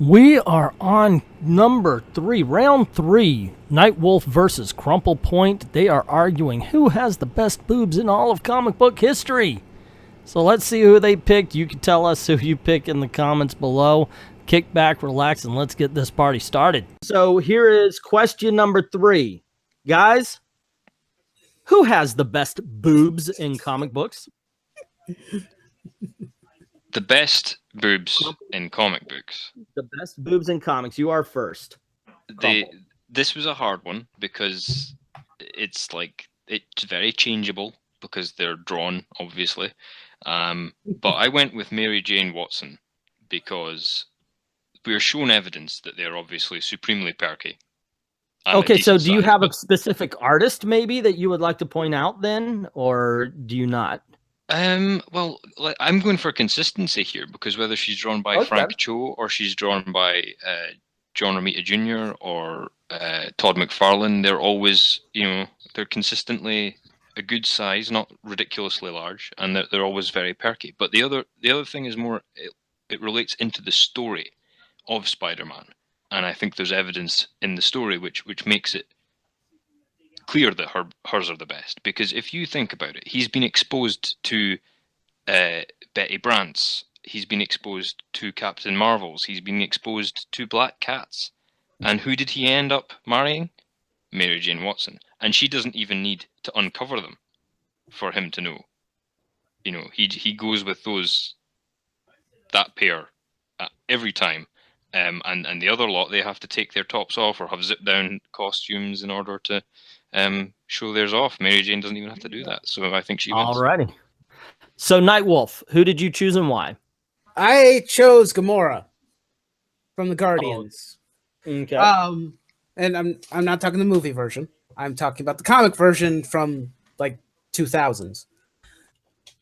We are on number 3, round 3. Knightwolf versus Crumplepoint. They are arguing who has the best boobs in all of comic book history. So let's see who they picked. You can tell us who you pick in the comments below. Kick back, relax, and let's get this party started. So here is question number 3. Guys, who has the best boobs in comic books? The best boobs in comic books. The best boobs in comics. You are first. This was a hard one because it's very changeable because they're drawn, obviously. But I went with Mary Jane Watson because we're shown evidence that they're obviously supremely perky. Okay, so do you have a specific artist maybe that you would like to point out then, or do you not? Well, I'm going for consistency here because whether she's drawn by Frank Cho or she's drawn by John Romita Jr. or Todd McFarlane, they're always, they're consistently a good size, not ridiculously large, and they're always very perky. But the other thing is more, it relates into the story of Spider-Man, and I think there's evidence in the story which makes it clear that hers are the best. Because if you think about it, he's been exposed to Betty Brant's, he's been exposed to Captain Marvel's, he's been exposed to Black Cat's, and who did he end up marrying? Mary Jane Watson, and she doesn't even need to uncover them for him to know. He goes with that pair every time, and the other lot, they have to take their tops off or have zip down costumes in order to show theirs off. Mary Jane doesn't even have to do that, so I think she wins. Alrighty. So Knightwolf, who did you choose and why? I chose Gamora from the Guardians. Oh. Okay. And I'm not talking the movie version. I'm talking about the comic version from like 2000s.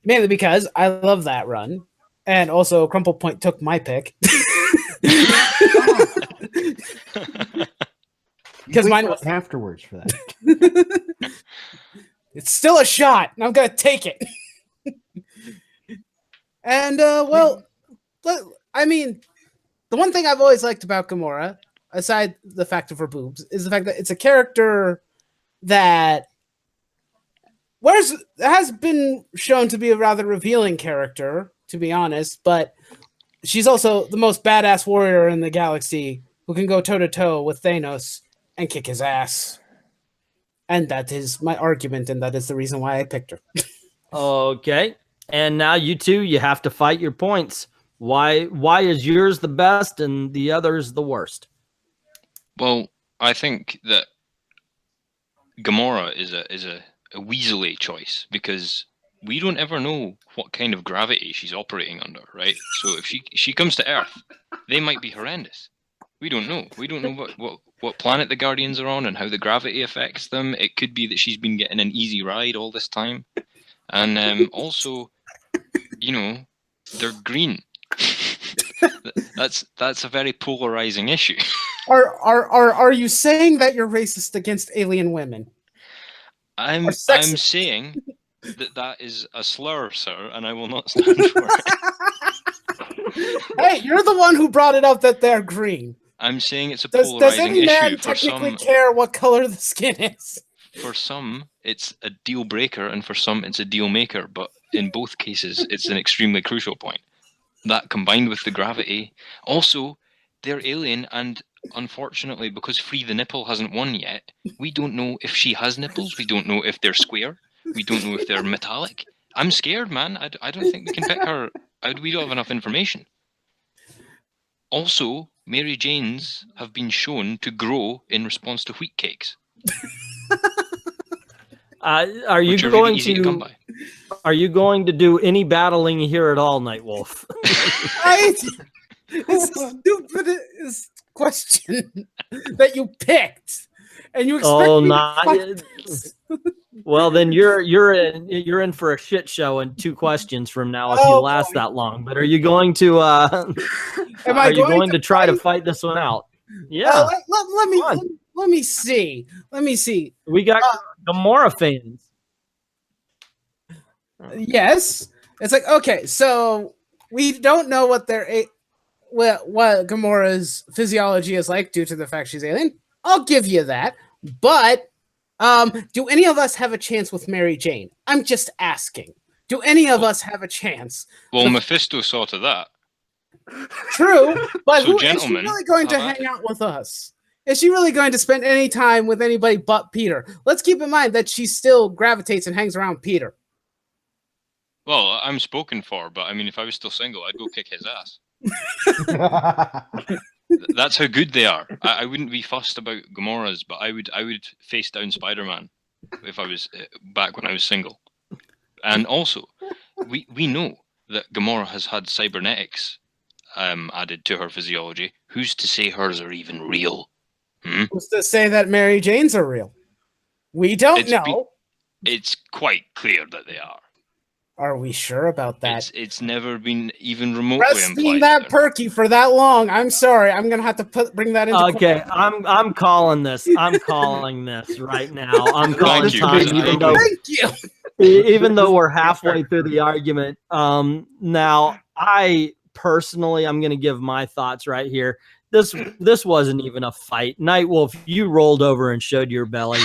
Mainly because I love that run, and also Crumplepoint took my pick. Because mine was afterwards for that. It's still a shot, and I'm gonna take it. And I mean, the one thing I've always liked about Gamora, aside the fact of her boobs, is the fact that it's a character that has been shown to be a rather revealing character, to be honest, but she's also the most badass warrior in the galaxy who can go toe-to-toe with Thanos and kick his ass. And that is my argument, and that is the reason why I picked her. Okay. And now you two, you have to fight your points. Why is yours the best and the other's the worst? Well, I think that Gamora is a weaselly choice because we don't ever know what kind of gravity she's operating under, right? So if she comes to Earth, they might be horrendous. We don't know. We don't know what planet the Guardians are on and how the gravity affects them. It could be that she's been getting an easy ride all this time. And also, they're green. That's a very polarizing issue. Are you saying that you're racist against alien women? I'm saying that is a slur, sir, and I will not stand for it. Hey, you're the one who brought it up that they're green. I'm saying it's a polarizing issue. Does any man technically care what color the skin is? For some, it's a deal breaker, and for some, it's a deal maker. But in both cases, it's an extremely crucial point. That combined with the gravity. Also, they're alien, and unfortunately, because Free the Nipple hasn't won yet, we don't know if she has nipples. We don't know if they're square. We don't know if they're metallic. I'm scared, man. I don't think we can pick her. We don't have enough information. Also, Mary Janes have been shown to grow in response to wheat cakes. Are you going to do any battling here at all, Knightwolf? It's the stupidest question that you picked, and you expect Well, then you're in for a shit show in 2 questions from now if you last that long. But are you going to going to try to fight this one out? Yeah. Let me see. We got Gamora fans. Yes. It's like, okay, so we don't know what their what Gamora's physiology is like due to the fact she's alien. I'll give you that. But do any of us have a chance with Mary Jane? I'm just asking. Do any of us have a chance? Well, Mephisto saw to that. True, but So, is she gentlemen, really going to hang out with us? Is she really going to spend any time with anybody but Peter? Let's keep in mind that she still gravitates and hangs around Peter. Well, I'm spoken for, but I mean, if I was still single, I'd go kick his ass. That's how good they are. I wouldn't be fussed about Gamora's, but I would face down Spider-Man if I was back when I was single. And also, we know that Gamora has had cybernetics added to her physiology. Who's to say hers are even real? Who's to say that Mary Jane's are real? We don't know. It's quite clear that they are. Are we sure about that? It's never been even remotely Resting implied. that perky for that long. I'm sorry. I'm gonna have to bring that into. Okay, I'm calling this. I'm calling this right now. I'm calling Thank you. time, Thank you. even though we're halfway through the argument. Now I personally, I'm gonna give my thoughts right here. This wasn't even a fight. Knightwolf, you rolled over and showed your belly.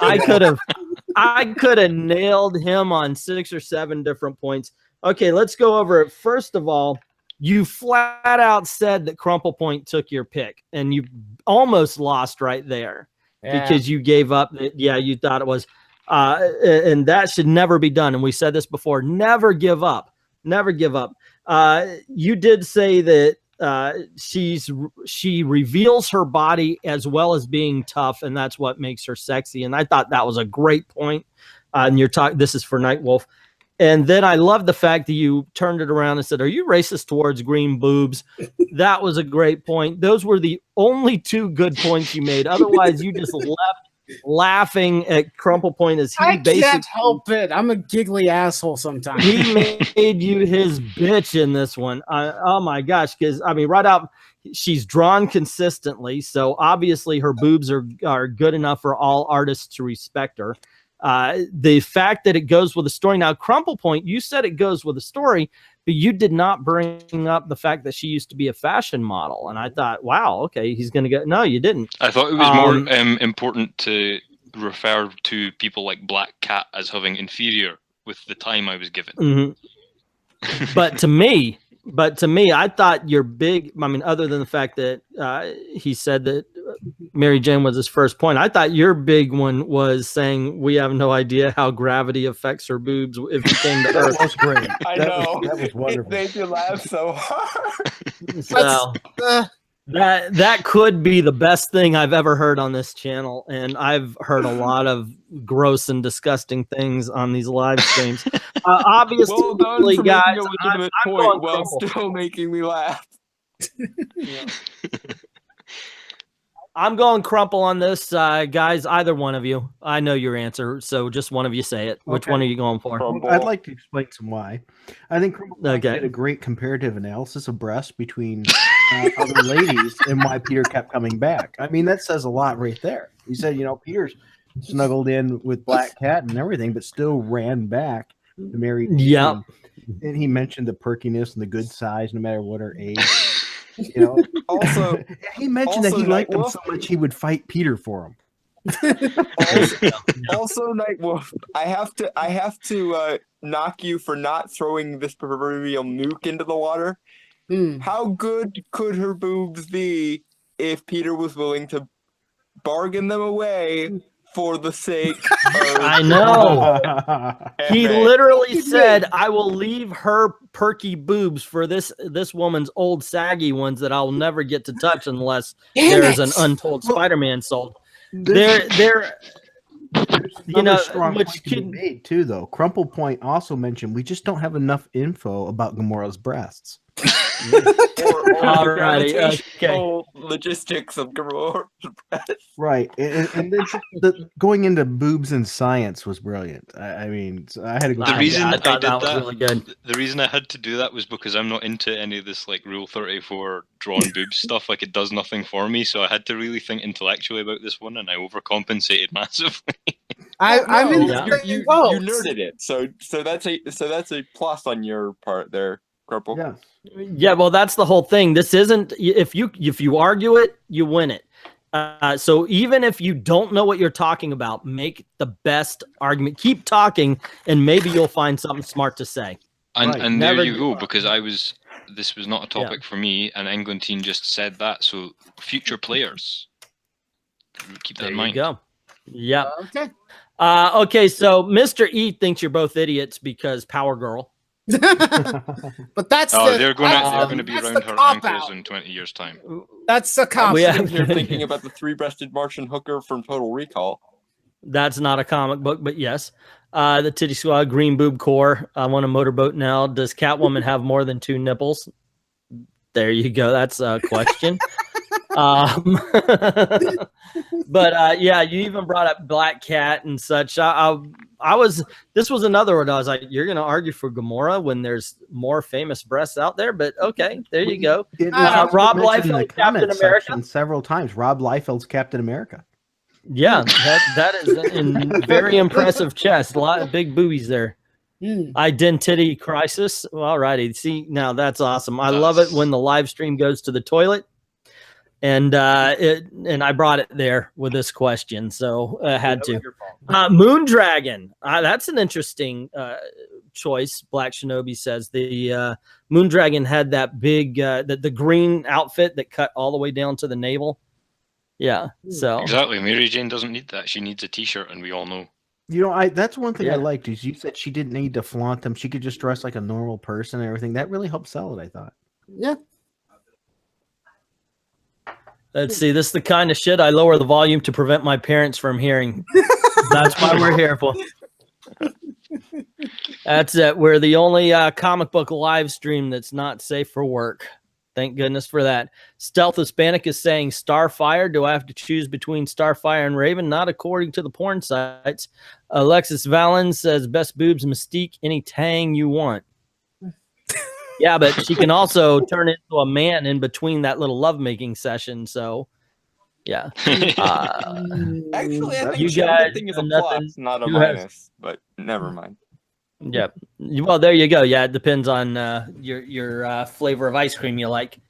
I could have nailed him on 6 or 7 different points. Okay, let's go over it. First of all, you flat out said that Crumplepoint took your pick, and you almost lost right there because you gave up. Yeah, you thought it was, and that should never be done. And we said this before: never give up, never give up. You did say that she reveals her body as well as being tough, and that's what makes her sexy. And I thought that was a great point. And this is for Knightwolf. And then I love the fact that you turned it around and said, "Are you racist towards green boobs?" That was a great point. Those were the only 2 good points you made. Otherwise, you just left laughing at Crumplepoint as he I basically can't help it. I'm a giggly asshole sometimes. he made you his bitch in this one. Oh my gosh, because I mean, right out, she's drawn consistently, so obviously her boobs are good enough for all artists to respect her. The fact that it goes with a story. Now, Crumplepoint, you said it goes with a story, but you did not bring up the fact that she used to be a fashion model. And I thought, wow, okay, he's going to go. No, you didn't. I thought it was more important to refer to people like Black Cat as having inferior with the time I was given. Mm-hmm. But to me, I thought your big, I mean, other than the fact that he said that Mary Jane was his first point, I thought your big one was saying we have no idea how gravity affects her boobs if it came to Earth. That was great. That was wonderful. It made me laugh so hard. So that could be the best thing I've ever heard on this channel, and I've heard a lot of gross and disgusting things on these live streams. Obviously, Well done for guys, making a legitimate I'm point going while Crumple. still making me laugh. I'm going Crumple on this, guys. Either one of you. I know your answer, so just one of you say it. Which one are you going for? Crumple. I'd like to explain some why. I think Crumple Okay. did a great comparative analysis of breasts between other ladies and why Peter kept coming back. I mean, that says a lot right there. He said, Peter's snuggled in with Black Cat and everything, but still ran back to Mary Jane. Yep. And he mentioned the perkiness and the good size, no matter what her age. Also, he mentioned that he liked him Knightwolf. so much he would fight Peter for him. Also, Knightwolf, I have to knock you for not throwing this proverbial nuke into the water. How good could her boobs be if Peter was willing to bargain them away for the sake of... I know. He literally said, "I will leave her perky boobs for this woman's old saggy ones that I'll never get to touch unless there's an untold Spider-Man sold." They're Strong which point to be made too, though. Crumplepoint also mentioned we just don't have enough info about Gamora's breasts. or Alrighty, okay. gravitational logistics of Gamora's breasts. Right, and then going into boobs and science was brilliant. I mean, so I had to go. The reason I I thought did that was that, really good. the reason I had to do that was because I'm not into any of this like Rule 34 drawn boobs stuff. Like, it does nothing for me, so I had to really think intellectually about this one, and I overcompensated massively. I'm in you nerded it, so that's a plus on your part there. Crumple. Yeah. Yeah, well, that's the whole thing. This isn't if you argue it, you win it. So even if you don't know what you're talking about, make the best argument. Keep talking, and maybe you'll find something smart to say. And Right. and there Never you give go, up. because this was not a topic for me, and Englentine just said that. So future players, keep that There in you mind. go. Yeah. Okay. Okay, so Mr. E thinks you're both idiots because Power Girl. But that's Oh, the, they're going to be that's around the her cop ankles out. in 20 years' time. That's a cop. We out. have- You're thinking about the three-breasted Martian hooker from Total Recall. That's not a comic book, but yes. The Titty Squad, Green Boob Core. I want a motorboat now. Does Catwoman have more than 2 nipples? There you go. That's a question. But yeah, you even brought up Black Cat and such. This was another one. I was like, you're going to argue for Gamora when there's more famous breasts out there, but okay, there you go. Rob Liefeld, Captain America. Several times. Rob Liefeld's Captain America. Yeah, that is a very impressive chest. A lot of big boobies there. Identity crisis. Well, alrighty. See, now that's awesome. I love it when the live stream goes to the toilet. And I brought it there with this question, so I had to. Moondragon. That's an interesting choice. Black Shinobi says the Moondragon had that big the green outfit that cut all the way down to the navel. Yeah, so Exactly. Mary Jane doesn't need that. She needs a T-shirt, and we all know. You know, that's one thing I Yeah. liked is you said she didn't need to flaunt them. She could just dress like a normal person and everything. That really helped sell it, I thought. Yeah. let's see. This is the kind of shit I lower the volume to prevent my parents from hearing. That's why we're here for. That's it. We're the only comic book live stream that's not safe for work. Thank goodness for that. Stealth Hispanic is saying Starfire. Do I have to choose between Starfire and Raven? Not according to the porn sites. Alexis Valens says best boobs Mystique, any tang you want. Yeah, but she can also turn into a man in between that little lovemaking session. So, yeah. Actually, I You think guys everything is a have plus, nothing- not a who has- minus. But never mind. Yeah. Well, there you go. Yeah, it depends on your flavor of ice cream you like.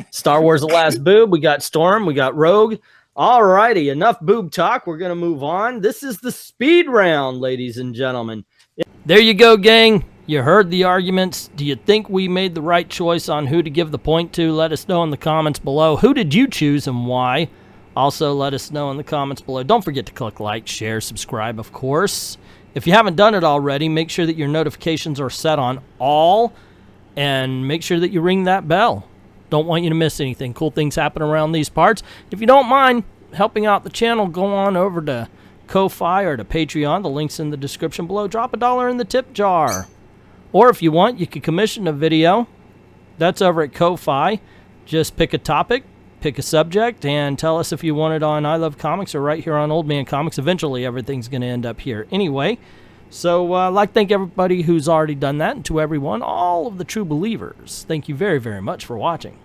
Star Wars: The Last Boob. We got Storm. We got Rogue. All righty. Enough boob talk. We're going to move on. This is the speed round, ladies and gentlemen. There you go, gang. You heard the arguments. Do you think we made the right choice on who to give the point to? Let us know in the comments below. Who did you choose and why? Also, let us know in the comments below. Don't forget to click like, share, subscribe, of course. If you haven't done it already, make sure that your notifications are set on all and make sure that you ring that bell. Don't want you to miss anything. Cool things happen around these parts. If you don't mind helping out the channel, go on over to Ko-Fi or to Patreon. The link's in the description below. Drop $1 in the tip jar. Or if you want, you can commission a video. That's over at Ko-Fi. Just pick a topic, pick a subject, and tell us if you want it on I Love Comics or right here on Old Man Comics. Eventually, everything's going to end up here anyway. So I'd like to thank everybody who's already done that, and to everyone, all of the true believers, thank you very, very much for watching.